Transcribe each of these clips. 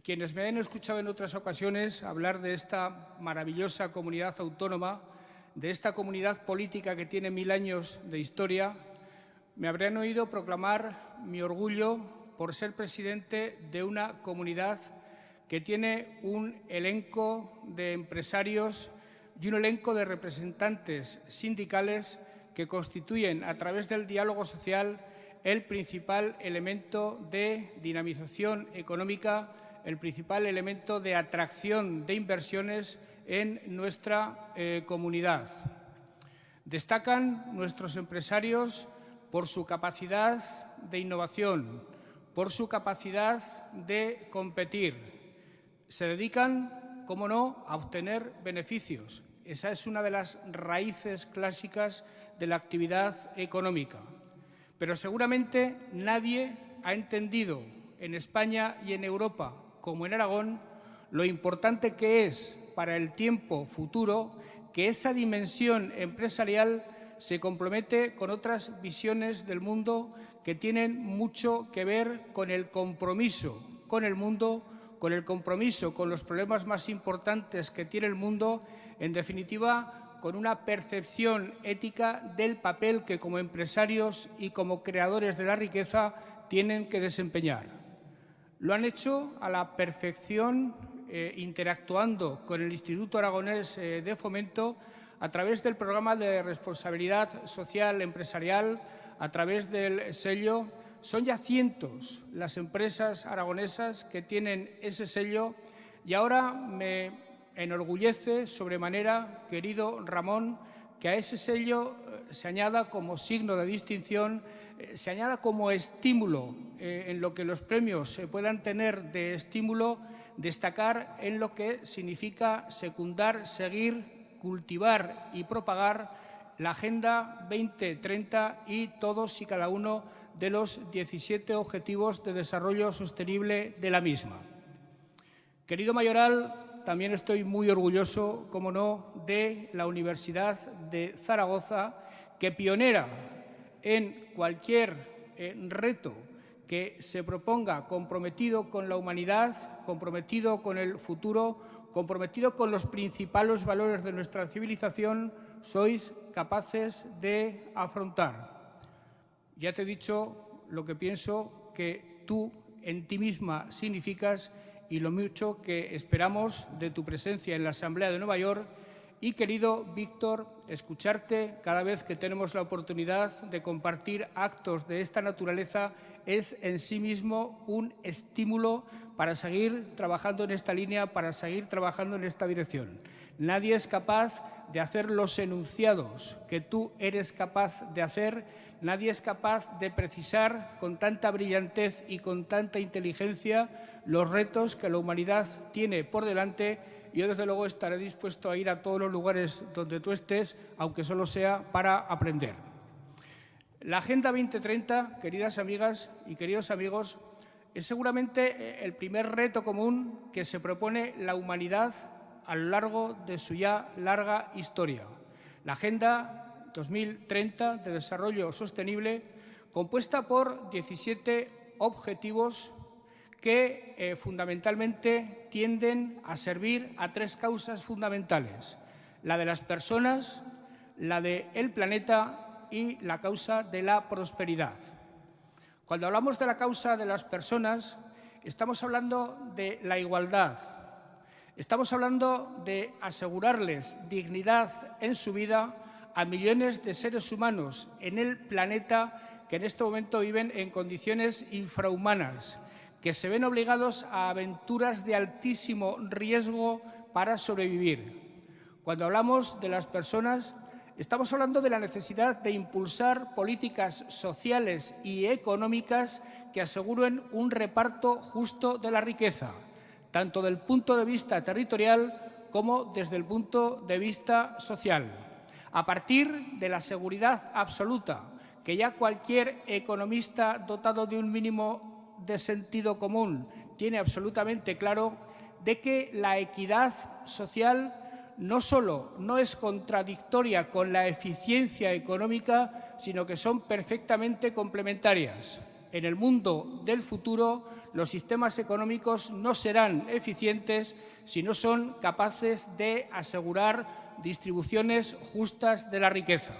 Quienes me han escuchado en otras ocasiones hablar de esta maravillosa comunidad autónoma, de esta comunidad política que tiene 1000 años de historia, me habrán oído proclamar mi orgullo por ser presidente de una comunidad que tiene un elenco de empresarios y un elenco de representantes sindicales que constituyen, a través del diálogo social, el principal elemento de dinamización económica, el principal elemento de atracción de inversiones en nuestra comunidad. Destacan nuestros empresarios por su capacidad de innovación, por su capacidad de competir. Se dedican, cómo no, a obtener beneficios. Esa es una de las raíces clásicas de la actividad económica. Pero seguramente nadie ha entendido en España y en Europa, como en Aragón, lo importante que es para el tiempo futuro que esa dimensión empresarial se compromete con otras visiones del mundo que tienen mucho que ver con el compromiso con el mundo, con el compromiso con los problemas más importantes que tiene el mundo, en definitiva, con una percepción ética del papel que como empresarios y como creadores de la riqueza tienen que desempeñar. Lo han hecho a la perfección, interactuando con el Instituto Aragonés de Fomento a través del programa de responsabilidad social empresarial, a través del sello. Son ya cientos las empresas aragonesas que tienen ese sello y ahora me enorgullece sobremanera, querido Ramón, que a ese sello se añada como signo de distinción, se añada como estímulo en lo que los premios se puedan tener de estímulo, destacar en lo que significa secundar, seguir, cultivar y propagar la Agenda 2030 y todos y cada uno de los 17 Objetivos de Desarrollo Sostenible de la misma. Querido mayoral, también estoy muy orgulloso, como no, de la Universidad de Zaragoza, que pionera en cualquier reto que se proponga, comprometido con la humanidad, comprometido con el futuro, comprometido con los principales valores de nuestra civilización, sois capaces de afrontar. Ya te he dicho lo que pienso que tú en ti misma significas y lo mucho que esperamos de tu presencia en la Asamblea de Nueva York. Y, querido Víctor, escucharte cada vez que tenemos la oportunidad de compartir actos de esta naturaleza es en sí mismo un estímulo para seguir trabajando en esta línea, para seguir trabajando en esta dirección. Nadie es capaz de hacer los enunciados que tú eres capaz de hacer, nadie es capaz de precisar con tanta brillantez y con tanta inteligencia los retos que la humanidad tiene por delante. Yo, desde luego, estaré dispuesto a ir a todos los lugares donde tú estés, aunque solo sea para aprender. La Agenda 2030, queridas amigas y queridos amigos, es seguramente el primer reto común que se propone la humanidad a lo largo de su ya larga historia. La Agenda 2030 de Desarrollo Sostenible, compuesta por 17 objetivos que fundamentalmente tienden a servir a tres causas fundamentales: la de las personas, la del planeta y la causa de la prosperidad. Cuando hablamos de la causa de las personas, estamos hablando de la igualdad, estamos hablando de asegurarles dignidad en su vida a millones de seres humanos en el planeta que en este momento viven en condiciones infrahumanas, que se ven obligados a aventuras de altísimo riesgo para sobrevivir. Cuando hablamos de las personas, estamos hablando de la necesidad de impulsar políticas sociales y económicas que aseguren un reparto justo de la riqueza, tanto del punto de vista territorial como desde el punto de vista social, a partir de la seguridad absoluta que ya cualquier economista dotado de un mínimo de sentido común tiene absolutamente claro, de que la equidad social no solo no es contradictoria con la eficiencia económica, sino que son perfectamente complementarias. En el mundo del futuro, los sistemas económicos no serán eficientes si no son capaces de asegurar distribuciones justas de la riqueza.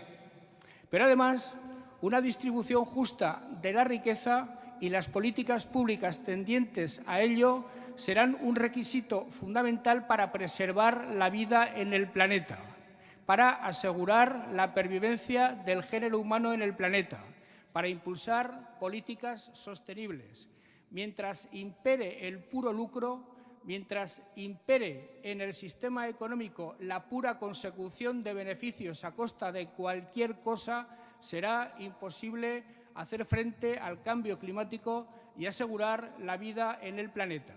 Pero además, una distribución justa de la riqueza y las políticas públicas tendientes a ello serán un requisito fundamental para preservar la vida en el planeta, para asegurar la pervivencia del género humano en el planeta, para impulsar políticas sostenibles. Mientras impere el puro lucro, mientras impere en el sistema económico la pura consecución de beneficios a costa de cualquier cosa, será imposible hacer frente al cambio climático y asegurar la vida en el planeta.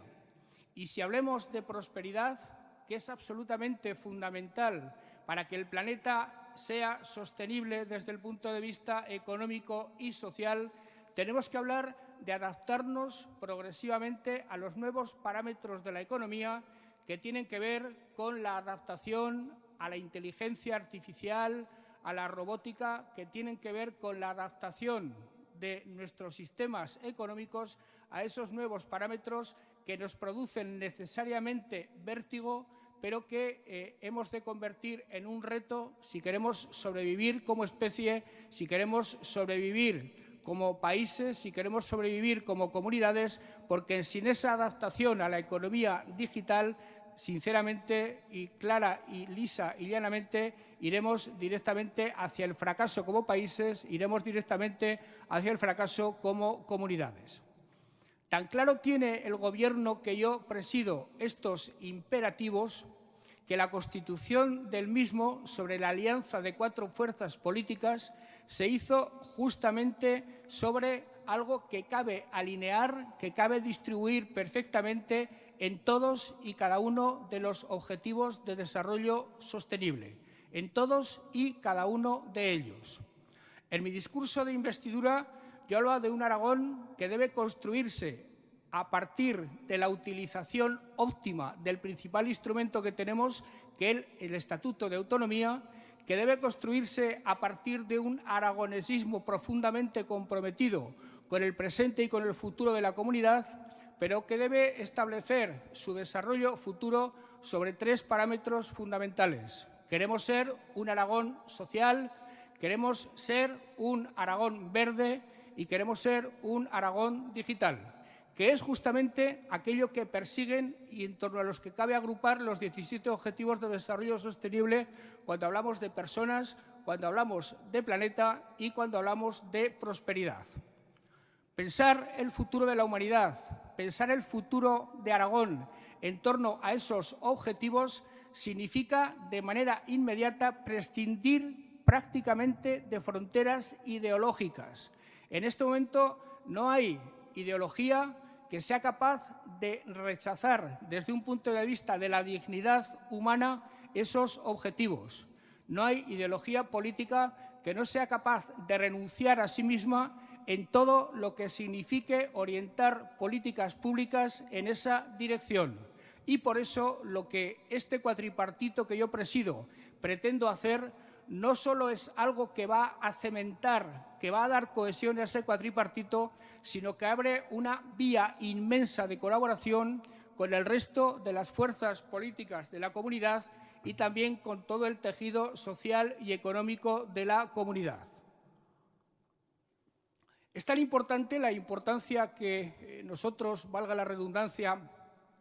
Y si hablemos de prosperidad, que es absolutamente fundamental para que el planeta sea sostenible desde el punto de vista económico y social, tenemos que hablar de adaptarnos progresivamente a los nuevos parámetros de la economía que tienen que ver con la adaptación a la inteligencia artificial, a la robótica, que tienen que ver con la adaptación de nuestros sistemas económicos a esos nuevos parámetros que nos producen necesariamente vértigo, pero que hemos de convertir en un reto si queremos sobrevivir como especie, si queremos sobrevivir como países, si queremos sobrevivir como comunidades, porque sin esa adaptación a la economía digital, sinceramente y clara y lisa y llanamente, iremos directamente hacia el fracaso como países, iremos directamente hacia el fracaso como comunidades. Tan claro tiene el Gobierno que yo presido estos imperativos que la constitución del mismo sobre la alianza de 4 fuerzas políticas se hizo justamente sobre algo que cabe alinear, que cabe distribuir perfectamente en todos y cada uno de los objetivos de desarrollo sostenible, en todos y cada uno de ellos. En mi discurso de investidura yo hablaba de un Aragón que debe construirse a partir de la utilización óptima del principal instrumento que tenemos, que es el Estatuto de Autonomía, que debe construirse a partir de un aragonesismo profundamente comprometido con el presente y con el futuro de la comunidad, pero que debe establecer su desarrollo futuro sobre 3 parámetros fundamentales. Queremos ser un Aragón social, queremos ser un Aragón verde y queremos ser un Aragón digital, que es justamente aquello que persiguen y en torno a los que cabe agrupar los 17 Objetivos de Desarrollo Sostenible cuando hablamos de personas, cuando hablamos de planeta y cuando hablamos de prosperidad. Pensar el futuro de la humanidad, pensar el futuro de Aragón en torno a esos objetivos significa de manera inmediata prescindir prácticamente de fronteras ideológicas. En este momento no hay ideología que sea capaz de rechazar desde un punto de vista de la dignidad humana esos objetivos. No hay ideología política que no sea capaz de renunciar a sí misma en todo lo que signifique orientar políticas públicas en esa dirección. Y por eso lo que este cuatripartito que yo presido pretendo hacer no solo es algo que va a cementar, que va a dar cohesión a ese cuatripartito, sino que abre una vía inmensa de colaboración con el resto de las fuerzas políticas de la comunidad y también con todo el tejido social y económico de la comunidad. Es tan importante la importancia que nosotros, valga la redundancia,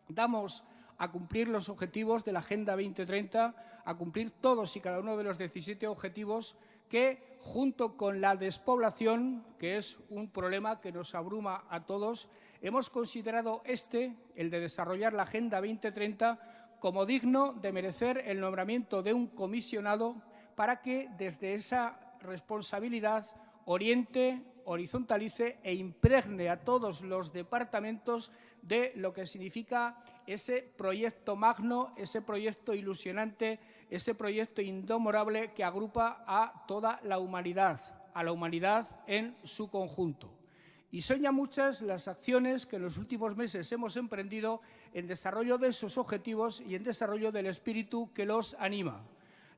damos a cumplir los objetivos de la Agenda 2030, a cumplir todos y cada uno de los 17 objetivos que, junto con la despoblación, que es un problema que nos abruma a todos, hemos considerado el de desarrollar la Agenda 2030, como digno de merecer el nombramiento de un comisionado para que desde esa responsabilidad oriente, horizontalice e impregne a todos los departamentos de lo que significa ese proyecto magno, ese proyecto ilusionante, ese proyecto indomorable que agrupa a toda la humanidad en su conjunto. Y son ya muchas las acciones que en los últimos meses hemos emprendido en desarrollo de esos objetivos y en desarrollo del espíritu que los anima.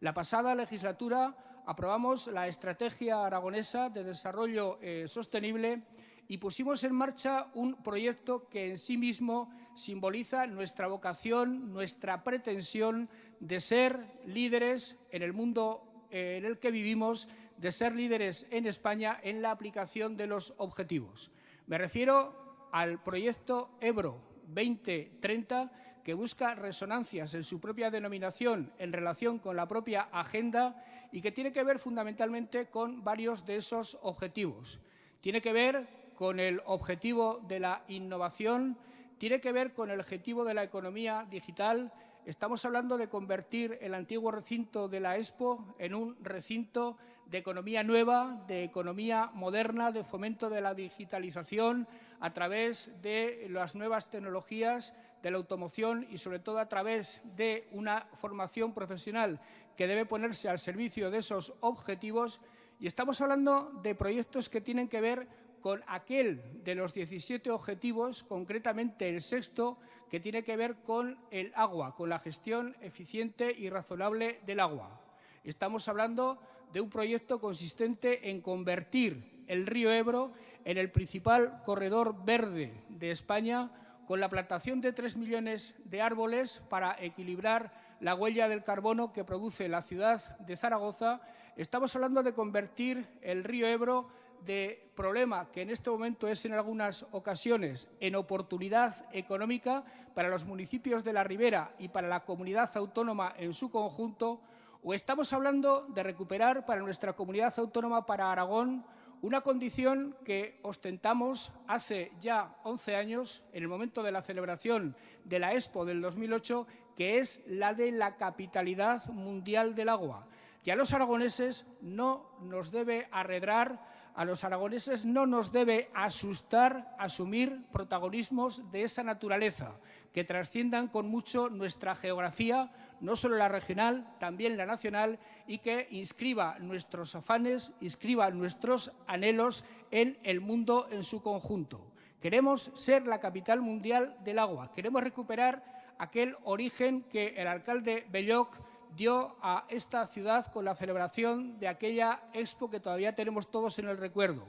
La pasada legislatura aprobamos la Estrategia Aragonesa de Desarrollo Sostenible y pusimos en marcha un proyecto que en sí mismo simboliza nuestra vocación, nuestra pretensión de ser líderes en el mundo en el que vivimos, de ser líderes en España en la aplicación de los objetivos. Me refiero al proyecto Ebro 2030, que busca resonancias en su propia denominación en relación con la propia agenda y que tiene que ver fundamentalmente con varios de esos objetivos. Tiene que ver con el objetivo de la innovación, tiene que ver con el objetivo de la economía digital. Estamos hablando de convertir el antiguo recinto de la Expo en un recinto de economía nueva, de economía moderna, de fomento de la digitalización a través de las nuevas tecnologías, de la automoción y, sobre todo, a través de una formación profesional que debe ponerse al servicio de esos objetivos. Y estamos hablando de proyectos que tienen que ver con aquel de los 17 objetivos, concretamente el sexto, que tiene que ver con el agua, con la gestión eficiente y razonable del agua. Estamos hablando de un proyecto consistente en convertir el río Ebro en el principal corredor verde de España, con la plantación de 3 millones de árboles para equilibrar la huella del carbono que produce la ciudad de Zaragoza. Estamos hablando de convertir el río Ebro, de problema que en este momento es en algunas ocasiones, en oportunidad económica para los municipios de la Ribera y para la comunidad autónoma en su conjunto, o estamos hablando de recuperar para nuestra comunidad autónoma, para Aragón, una condición que ostentamos hace ya 11 años, en el momento de la celebración de la Expo del 2008, que es la de la capitalidad mundial del agua. Y a los aragoneses no nos debe arredrar, a los aragoneses no nos debe asustar asumir protagonismos de esa naturaleza, que trasciendan con mucho nuestra geografía, no solo la regional, también la nacional, y que inscriba nuestros afanes, inscriba nuestros anhelos en el mundo en su conjunto. Queremos ser la capital mundial del agua, queremos recuperar aquel origen que el alcalde Belloc dio a esta ciudad con la celebración de aquella Expo que todavía tenemos todos en el recuerdo.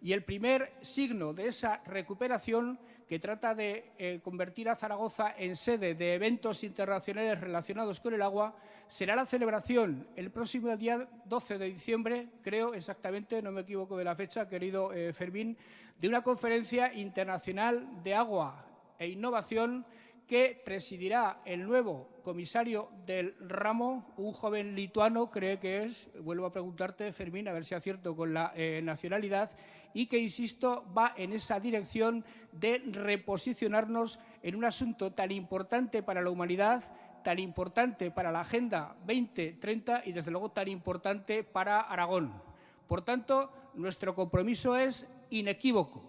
Y el primer signo de esa recuperación, que trata de convertir a Zaragoza en sede de eventos internacionales relacionados con el agua, será la celebración el próximo día 12 de diciembre, creo exactamente, no me equivoco de la fecha, querido Fermín, de una conferencia internacional de agua e innovación que presidirá el nuevo comisario del ramo, un joven lituano, creo que es, vuelvo a preguntarte, Fermín, a ver si acierto con la nacionalidad, y que, insisto, va en esa dirección de reposicionarnos en un asunto tan importante para la humanidad, tan importante para la Agenda 2030 y, desde luego, tan importante para Aragón. Por tanto, nuestro compromiso es inequívoco.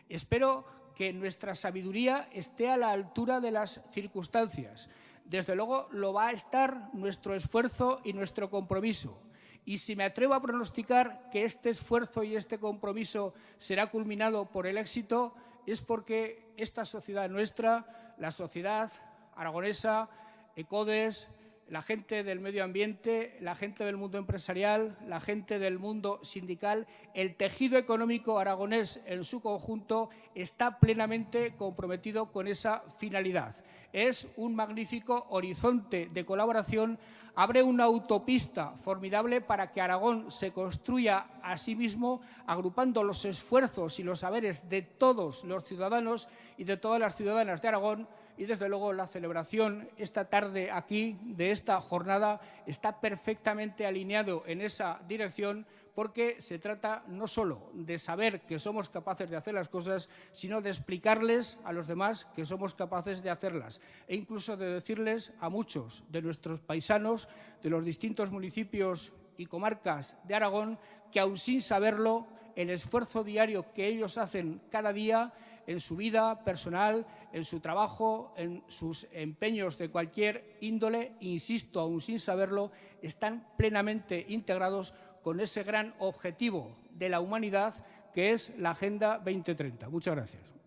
Espero que nuestra sabiduría esté a la altura de las circunstancias. Desde luego lo va a estar nuestro esfuerzo y nuestro compromiso. Y si me atrevo a pronosticar que este esfuerzo y este compromiso será culminado por el éxito, es porque esta sociedad nuestra, la sociedad aragonesa, ECODES, la gente del medio ambiente, la gente del mundo empresarial, la gente del mundo sindical, el tejido económico aragonés en su conjunto está plenamente comprometido con esa finalidad. Es un magnífico horizonte de colaboración, abre una autopista formidable para que Aragón se construya a sí mismo, agrupando los esfuerzos y los saberes de todos los ciudadanos y de todas las ciudadanas de Aragón. Y, desde luego, la celebración esta tarde aquí de esta jornada está perfectamente alineado en esa dirección, porque se trata no solo de saber que somos capaces de hacer las cosas, sino de explicarles a los demás que somos capaces de hacerlas, e incluso de decirles a muchos de nuestros paisanos de los distintos municipios y comarcas de Aragón que, aun sin saberlo, el esfuerzo diario que ellos hacen cada día en su vida personal, en su trabajo, en sus empeños de cualquier índole, insisto, aún sin saberlo, están plenamente integrados con ese gran objetivo de la humanidad que es la Agenda 2030. Muchas gracias.